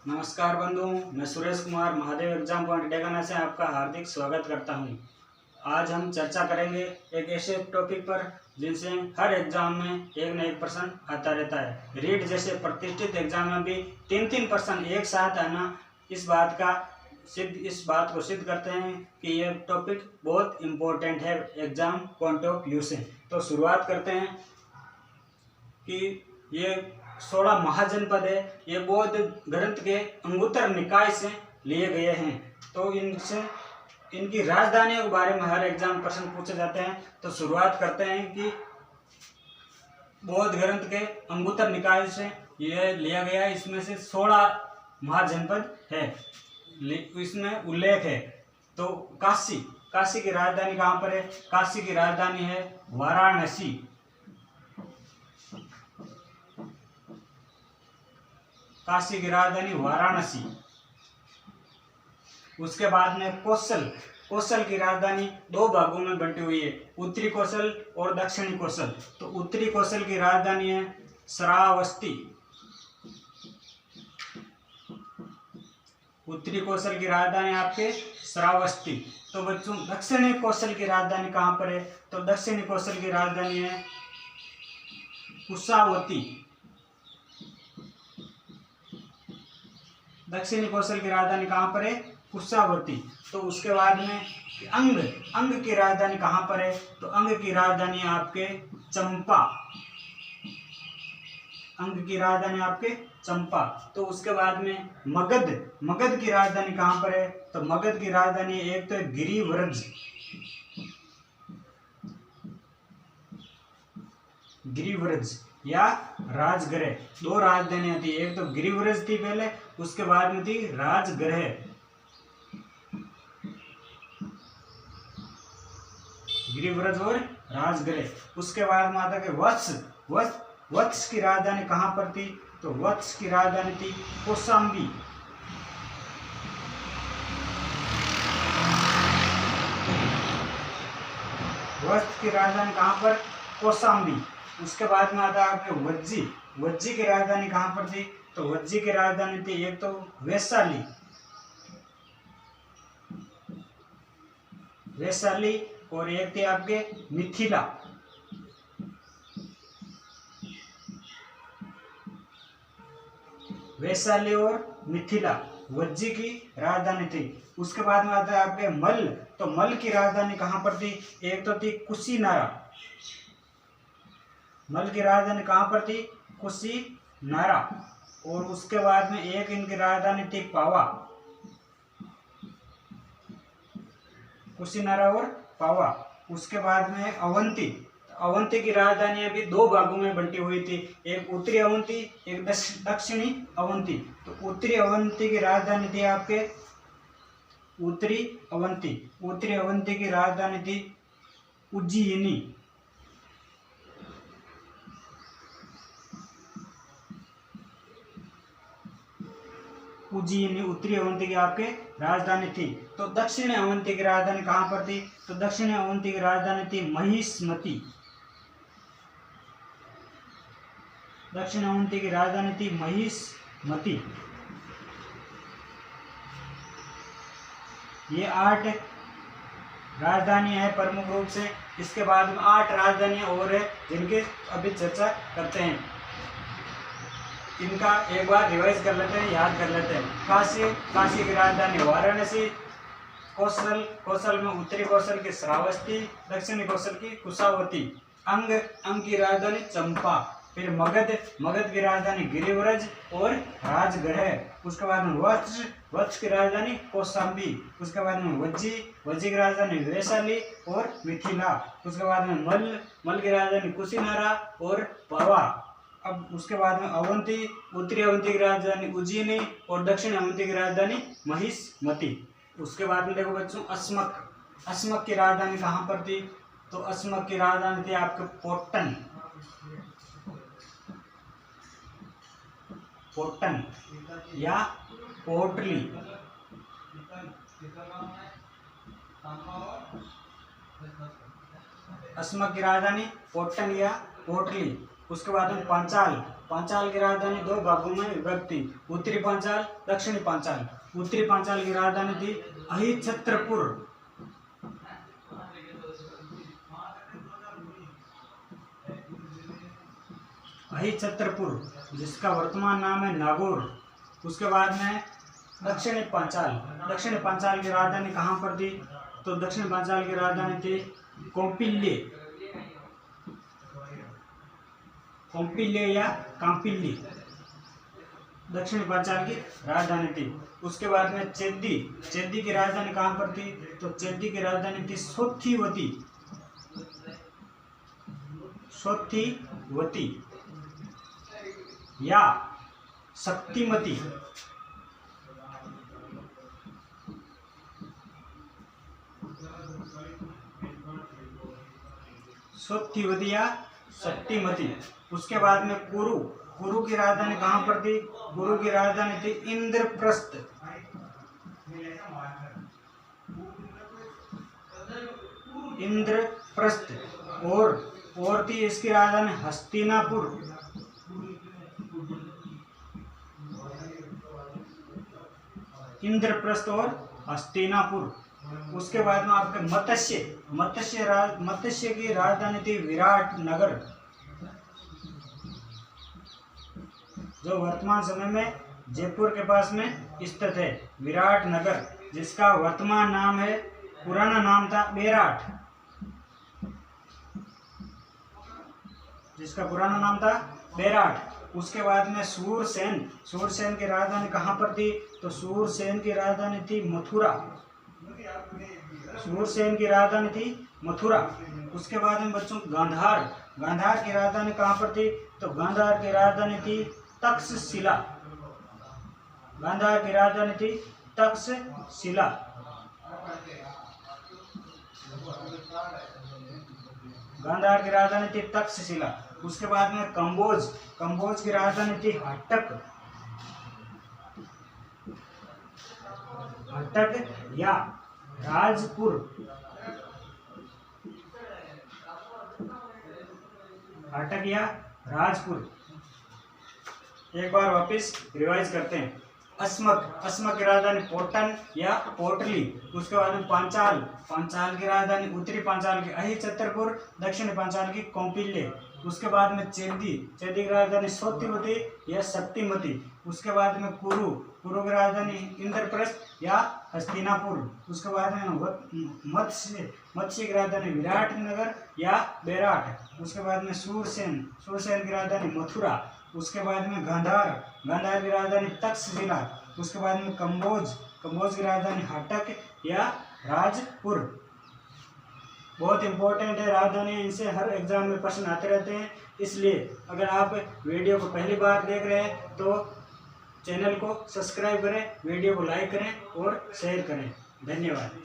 नमस्कार बंधुओं, मैं सुरेश कुमार महादेव एग्जाम पॉइंट डेगाना से आपका हार्दिक स्वागत करता हूं। आज हम चर्चा करेंगे एक ऐसे टॉपिक पर जिनसे हर एग्जाम में एक न एक प्रश्न आता रहता है। रीट जैसे प्रतिष्ठित एग्जाम में भी तीन प्रश्न एक साथ आना इस बात को सिद्ध करते हैं कि यह टॉपिक बहुत इम्पोर्टेंट है एग्जाम पॉइंट ऑफ व्यू से। तो शुरुआत करते हैं कि ये 16 महाजनपद है, ये बौद्ध ग्रंथ के अंगुत्तर निकाय से लिए गए हैं। तो इनसे इनकी राजधानियों के बारे में हर एग्जाम प्रश्न पूछे जाते हैं। तो शुरुआत करते हैं कि बौद्ध ग्रंथ के अंगुत्तर निकाय से यह लिया गया है। इसमें से 16 महाजनपद है, इसमें उल्लेख है। तो काशी की राजधानी कहाँ पर है? काशी की राजधानी है वाराणसी। काशी की राजधानी वाराणसी। उसके बाद में कौशल की राजधानी दो भागों में बंटी हुई है, उत्तरी कौशल और दक्षिणी कौशल। तो उत्तरी कौशल की राजधानी है श्रावस्ती। उत्तरी कौशल की राजधानी आपके श्रावस्ती। तो बच्चों दक्षिणी कौशल की राजधानी कहाँ पर है? तो दक्षिणी कौशल की राजधानी है कुशावती। दक्षिणी कौशल की राजधानी कहाँ पर है? कुशावती। तो उसके बाद में अंग की राजधानी कहाँ पर है? तो अंग की राजधानी आपके चंपा। अंग की राजधानी आपके चंपा। तो उसके बाद में मगध की राजधानी कहाँ पर है? तो मगध की राजधानी एक तो गिरिव्रज या राजगृह। दो राजधानियां थी, एक तो गिरिव्रज थी पहले, उसके बाद में थी राजगृह। गिरिव्रज और राजगृह। उसके बाद में आता है वत्स की राजधानी कहाँ पर थी? तो वत्स की राजधानी थी कौशाम्बी। वत्स की राजधानी कहाँ पर? कौशाम्बी। उसके बाद में आता है आपके वज्जी की राजधानी कहाँ पर थी? तो वज्जी की राजधानी थी एक तो वैशाली और एक थी आपके मिथिला। वैशाली और मिथिला वज्जी की राजधानी थी। उसके बाद में आता है आपके मल्ल। तो मल्ल की राजधानी कहाँ पर थी? एक तो थी कुशीनारा। मल्ल की राजधानी कहाँ पर थी? कुशीनारा। और उसके बाद में एक इनकी राजधानी थी पावा। कुशीनारा और पावा। उसके बाद में अवंती की राजधानी अभी दो भागों में बंटी हुई थी, एक उत्तरी अवंती, एक दक्षिणी अवंती। तो उत्तरी अवंती की राजधानी थी आपके उत्तरी अवंती की राजधानी थी उज्जयिनी। उत्तरी अवंती की आपके राजधानी थी। तो दक्षिणी अवंती की राजधानी कहाँ पर थी? तो दक्षिणी अवंती की राजधानी थी महिष्मती। दक्षिण अवंती की राजधानी थी महिष्मती। ये 8 राजधानी है प्रमुख रूप से। इसके बाद में 8 राजधानियां और है जिनके अभी चर्चा करते हैं। इनका एक बार रिवाइज कर लेते हैं, याद कर लेते हैं। काशी की राजधानी वाराणसी। कौशल में उत्तरी कौशल की श्रावस्ती, दक्षिणी कौशल की कुशावती। अंग की राजधानी चंपा। फिर मगध की राजधानी गिरिव्रज और राजगृह। उसके बाद में वत्स की राजधानी कौशाम्बी। उसके बाद में वज्जी की राजधानी वैशाली और मिथिला। उसके बाद में मल्ल की राजधानी कुशीनारा और पावा। अब उसके बाद में उत्तरी अवंती की राजधानी उज्जयिनी और दक्षिण अवंती की राजधानी महिष्मती। उसके बाद में देखो बच्चों अस्मक की राजधानी कहाँ पर थी? तो अस्मक की राजधानी थी आपके पोटन या पोटली। अस्मक की राजधानी पोटन या पोटली। उसके बाद में पांचाल, पांचाल की राजधानी दो भागों में विभक्त थी, उत्तरी पांचाल, दक्षिणी पांचाल। उत्तरी पांचाल की राजधानी थी अहिच्छत्रपुर। अहिच्छत्रपुर जिसका वर्तमान नाम है नागौर। उसके बाद में दक्षिणी पांचाल, दक्षिणी पांचाल की राजधानी कहाँ पर थी? तो दक्षिण पांचाल की राजधानी थी कौपिल्य, कौपिल्य या कांपिल्य, दक्षिण पांचाल की राजधानी थी। उसके बाद में चेदी, चेदी की राजधानी कहाँ पर थी? तो चेदी की राजधानी थी सोथिवती, सोथिवती या शक्तिमती, सोथिवती या शक्तिमती। उसके बाद में कुरु, कुरु की राजधानी कहाँ पर थी? कुरु की राजधानी थी इंद्रप्रस्थ, इंद्रप्रस्थ। और थी इसकी राजधानी हस्तिनापुर, इंद्रप्रस्थ और हस्तिनापुर। उसके बाद में आपके मत्स्य, मत्स्य की राजधानी थी विराट नगर, जो वर्तमान समय में जयपुर के पास में स्थित है, विराट नगर, जिसका वर्तमान नाम है, पुराना नाम था बेराट, जिसका पुराना नाम था बेराट। उसके बाद में सूरसेन, सूरसेन की राजधानी कहाँ पर थी? तो सूरसेन की राजधानी थी मथुरा, सूरसेन की राजधानी थी मथुरा। उसके बाद में बच्चों गांधार, गांधार की राजधानी कहाँ पर थी? तो गांधार की राजधानी थी तक्षशिला, गांधार की राजधानी थी तक्षशिला। गांधार की राजधानी थी तक्षशिला। उसके बाद में कंबोज, कंबोज की राजधानी थी हट्टक, हट्टक या राजपुर, हट्टक या राजपुर। एक बार वापस रिवाइज करते हैं। अस्मक, अस्मक की राजधानी पोटन या पोटली। उसके बाद में पांचाल, पांचाल की राजधानी उत्तरी पांचाल की अहिच्छत्रपुर, दक्षिणी पांचाल की कौपिल्य। उसके बाद में चेदी, चेदी की राजधानी सोथिवती या शक्तिमती। उसके बाद में कुरु, कुरु की राजधानी इंद्रप्रस्थ या हस्तिनापुर। उसके बाद में मत्स्य, मत्स्य की राजधानी विराट नगर या बेराट। उसके बाद में सूरसेन, सूरसेन की राजधानी मथुरा। उसके बाद में गांधार, गांधार की राजधानी तक्षशिला। उसके बाद में कंबोज, कंबोज की राजधानी हट्टक या राजपुर। बहुत इंपॉर्टेंट है राजधानी, इनसे हर एग्जाम में प्रश्न आते रहते हैं। इसलिए अगर आप वीडियो को पहली बार देख रहे हैं तो चैनल को सब्सक्राइब करें, वीडियो को लाइक करें और शेयर करें। धन्यवाद।